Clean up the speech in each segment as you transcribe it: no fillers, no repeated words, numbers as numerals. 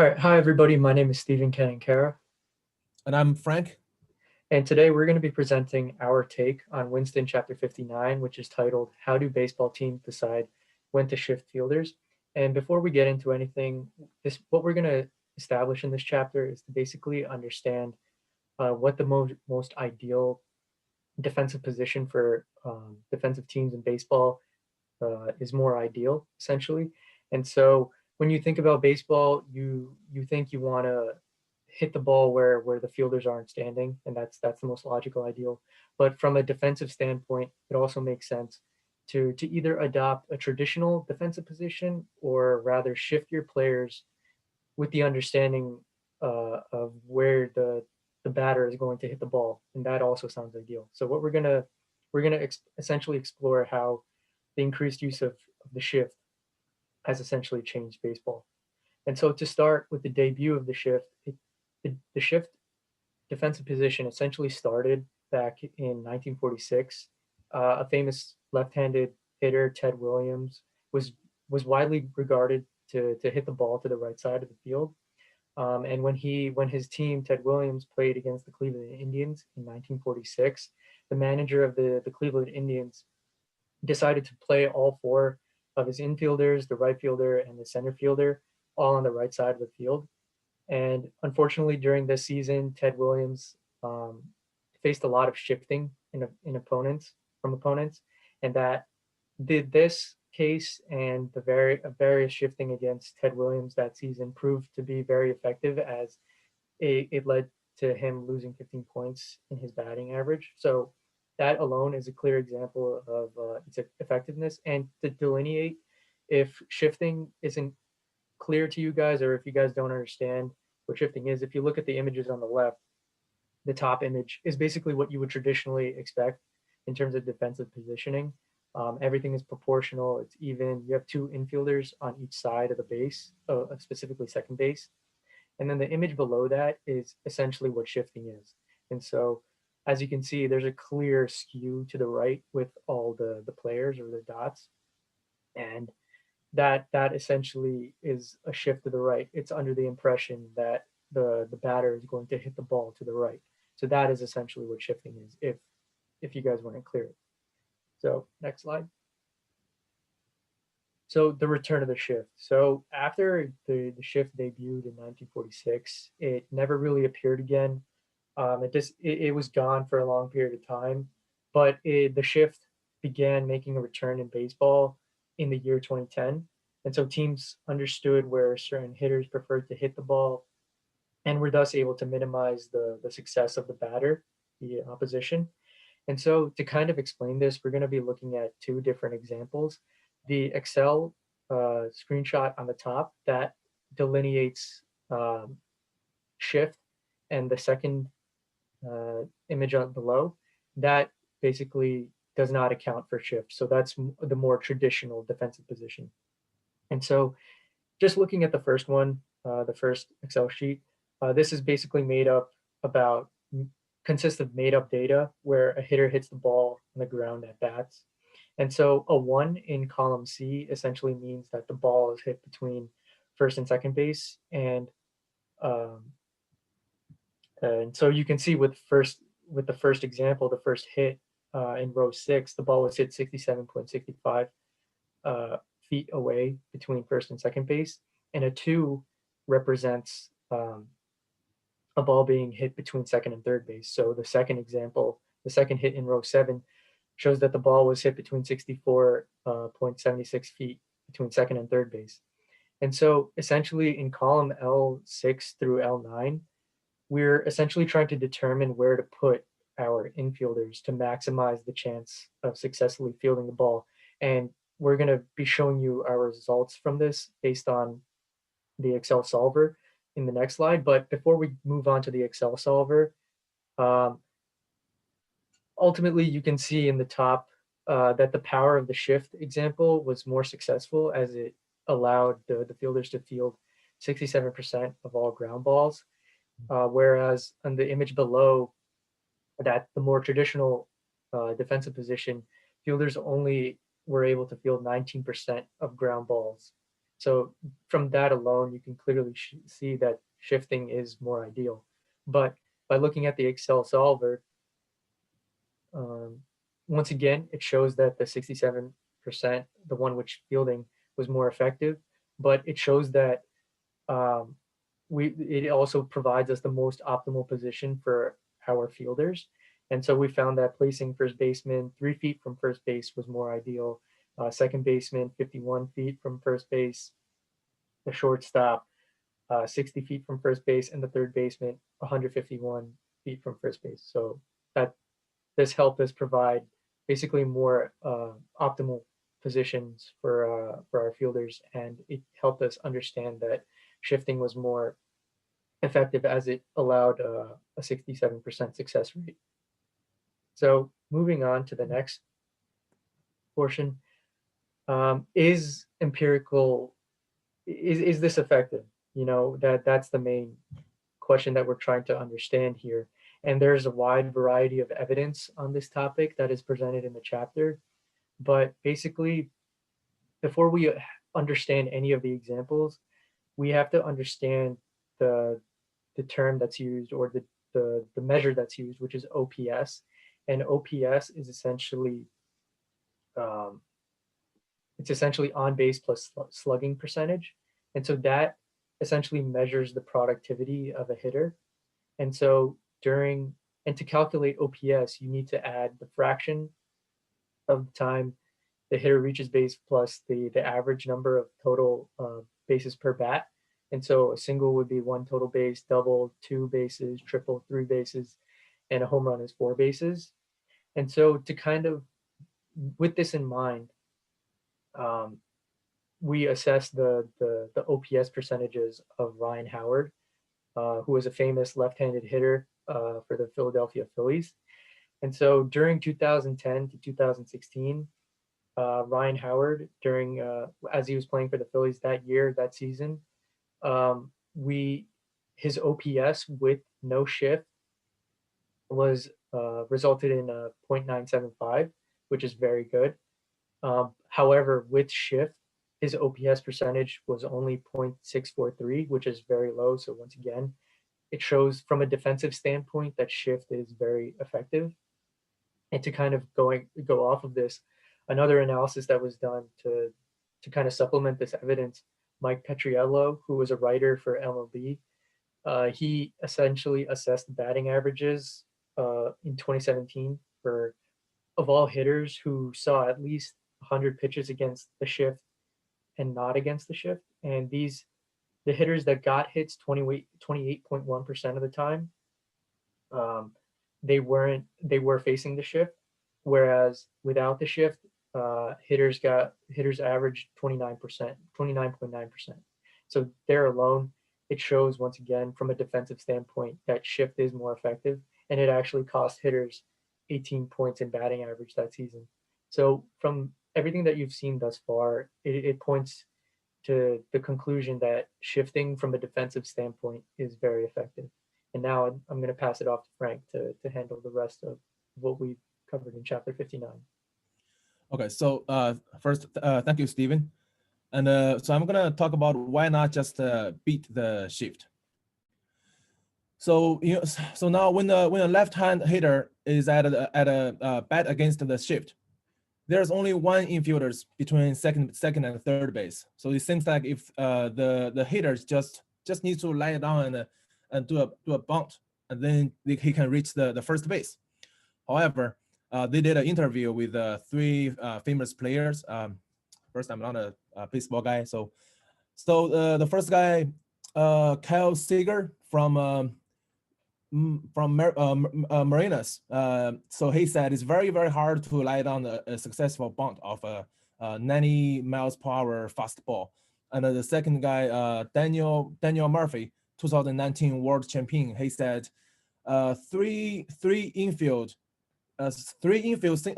All right. Hi, everybody. My name is Stephen Kanankara, And I'm Frank. and today we're going to be presenting our take on Winston Chapter 59, which is titled How Do Baseball Teams Decide When to Shift Fielders? And before we get into anything, what we're going to establish in this chapter is to basically understand what the most ideal defensive position for defensive teams in baseball is more ideal, essentially. And so when you think about baseball, you think you want to hit the ball where the fielders aren't standing, and that's the most logical ideal. But from a defensive standpoint, it also makes sense to either adopt a traditional defensive position or rather shift your players with the understanding of where the batter is going to hit the ball, and that also sounds ideal. So what we're gonna essentially explore how the increased use of the shift has essentially changed baseball. And so to start with the debut of the shift, the shift defensive position essentially started back in 1946. A famous left-handed hitter, Ted Williams, was was widely regarded to hit the ball to the right side of the field. And when his team, Ted Williams, played against the Cleveland Indians in 1946, the manager of the Cleveland Indians decided to play all four of his infielders, the right fielder and the center fielder, all on the right side of the field. And unfortunately, during this season, Ted Williams um, faced a lot of shifting in opponents, and that did this case and the various shifting against Ted Williams that season proved to be very effective as it led to him losing 15 points in his batting average. So that alone is a clear example of its effectiveness. And to delineate if shifting isn't clear to you guys, or if you guys don't understand what shifting is, if you look at the images on the left, the top image is basically what you would traditionally expect in terms of defensive positioning. Everything is proportional, it's even. You have two infielders on each side of the base, specifically second base. And then the image below that is essentially what shifting is. And so, as you can see, there's a clear skew to the right with all the players or the dots. And that essentially is a shift to the right. It's under the impression that the batter is going to hit the ball to the right. So that is essentially what shifting is, if you guys weren't clear. So next slide. So the return of the shift. So after the shift debuted in 1946, it never really appeared again. It was gone for a long period of time, but the shift began making a return in baseball in the year 2010. And so teams understood where certain hitters preferred to hit the ball and were thus able to minimize the success of the batter, the opposition. And so to kind of explain this, we're going to be looking at two different examples. The Excel screenshot on the top that delineates shift, and the second image on below that basically does not account for shift. So that's the more traditional defensive position. And so just looking at the first one, the first Excel sheet, this is basically made up about consists of made up data where a hitter hits the ball on the ground at bats. And so a one in column C essentially means that the ball is hit between first and second base. Um, and so you can see with the first example, the first hit in row six, the ball was hit 67.65 feet away between first and second base. And a two represents a ball being hit between second and third base. So the second example, the second hit in row seven, shows that the ball was hit between 64.76 feet between second and third base. And so essentially in column L6 through L9, we're essentially trying to determine where to put our infielders to maximize the chance of successfully fielding the ball. And we're going to be showing you our results from this based on the Excel solver in the next slide. But before we move on to the Excel solver, um, ultimately you can see in the top that the power of the shift example was more successful as it allowed the fielders to field 67% of all ground balls, whereas on the image below, that the more traditional defensive position, fielders only were able to field 19% of ground balls. So from that alone, you can clearly see that shifting is more ideal. But by looking at the Excel solver, um, once again, it shows that the 67%, the one which fielding was more effective, but it shows that um, it also provides us the most optimal position for our fielders. And so we found that placing first baseman 3 feet from first base was more ideal. Second baseman 51 feet from first base, the shortstop 60 feet from first base, and the third baseman 151 feet from first base. So that this helped us provide basically more optimal positions for our fielders, and it helped us understand that shifting was more effective as it allowed a 67% success rate. So moving on to the next portion, is empirical is this effective? You know, that's the main question that we're trying to understand here. And there's a wide variety of evidence on this topic that is presented in the chapter. But basically, before we understand any of the examples, we have to understand the the term that's used, or the measure that's used, which is OPS. And OPS is essentially um, it's essentially on base plus slugging percentage. And so that essentially measures the productivity of a hitter. And so to calculate OPS, you need to add the fraction of the time the hitter reaches base plus the average number of total bases per bat. And so a single would be one total base, double, two bases, triple, three bases, and a home run is four bases. And so to kind of, with this in mind, um, we assess the OPS percentages of Ryan Howard, who was a famous left-handed hitter for the Philadelphia Phillies. And so during 2010 to 2016, Ryan Howard, during as he was playing for the Phillies that year, that season, we his OPS with no shift was resulted in a .975, which is very good. However, with shift, his OPS percentage was only .643, which is very low. So once again, it shows from a defensive standpoint that shift is very effective. And to kind of go off of this, another analysis that was done to kind of supplement this evidence, Mike Petriello, who was a writer for MLB, he essentially assessed batting averages in 2017 for of all hitters who saw at least 100 pitches against the shift and not against the shift. And the hitters that got hits 28.1% of the time, um, they were facing the shift, whereas without the shift, hitters averaged 29%, 29.9%. So there alone, it shows once again from a defensive standpoint that shift is more effective, and it actually cost hitters 18 points in batting average that season. So from everything that you've seen thus far, it points to the conclusion that shifting from a defensive standpoint is very effective. And now I'm going to pass it off to Frank to handle the rest of what we covered in chapter 59. Okay, so first, thank you, Stephen. And so I'm gonna talk about why not just beat the shift. So so now when a left-hand hitter is at a bat against the shift, there's only one infielders between second and third base. So it seems like if the hitters just needs to lie down and do a bunt, and then he can reach the first base. However, they did an interview with three famous players. First, I'm not a baseball guy, so the first guy, Kyle Seager from Marinas. So he said it's very hard to lie down a successful bunt of a 90 miles per hour fastball. And the second guy, Daniel Murphy, 2019 world champion, he said three infield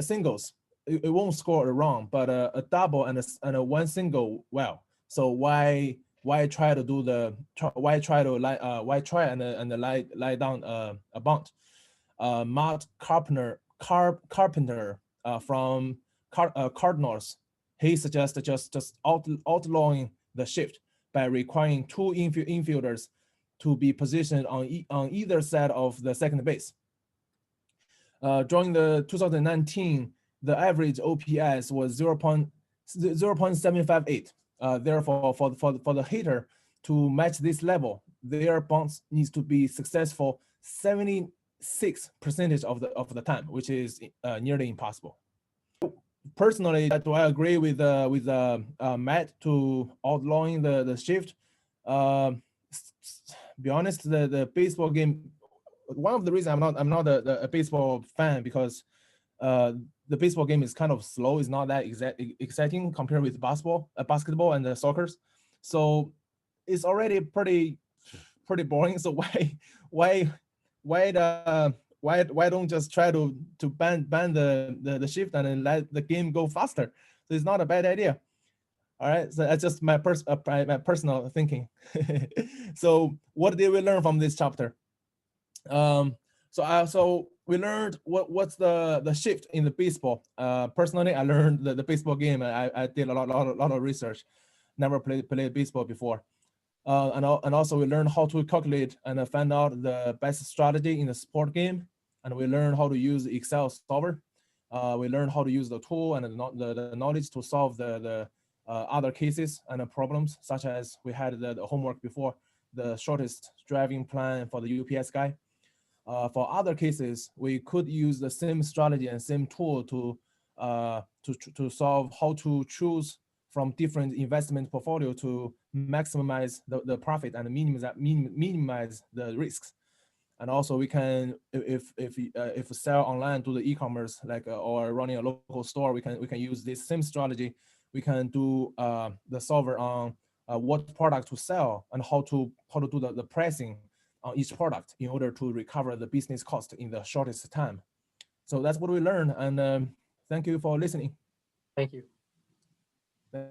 singles, it won't score a run, but a double and a one single, well. So why try to do the lie down a bunt? Matt Carpenter from Cardinals, he suggested just outlawing the shift by requiring two infielders to be positioned on either side of the second base. During the 2019, the average OPS was 0.758. Therefore, for the hitter to match this level, their bounce needs to be successful 76% of the time, which is nearly impossible. Personally, do I agree with Matt to outlawing the shift? Be honest, the baseball game. One of the reasons I'm not a baseball fan because the baseball game is kind of slow. It's not that exciting compared with basketball and the soccer. So it's already pretty boring. So why don't just try to ban the shift and then let the game go faster? So it's not a bad idea. All right, so that's just my personal thinking. So what did we learn from this chapter? So we learned what's the shift in the baseball. Personally, I learned the baseball game. I did a lot of research. Never played baseball before. And also we learned how to calculate and find out the best strategy in the sport game. And we learned how to use Excel solver. We learned how to use the tool and the knowledge to solve the other cases and the problems, such as we had the homework before, the shortest driving plan for the UPS guy. For other cases, we could use the same strategy and same tool to solve how to choose from different investment portfolio to maximize the profit and minimize the risks. And also we can, if sell online to the e-commerce or running a local store, we can use this same strategy. We can do the solver on what product to sell and how to do the pricing on each product in order to recover the business cost in the shortest time. So that's what we learned. And thank you for listening. Thank you. Thank you.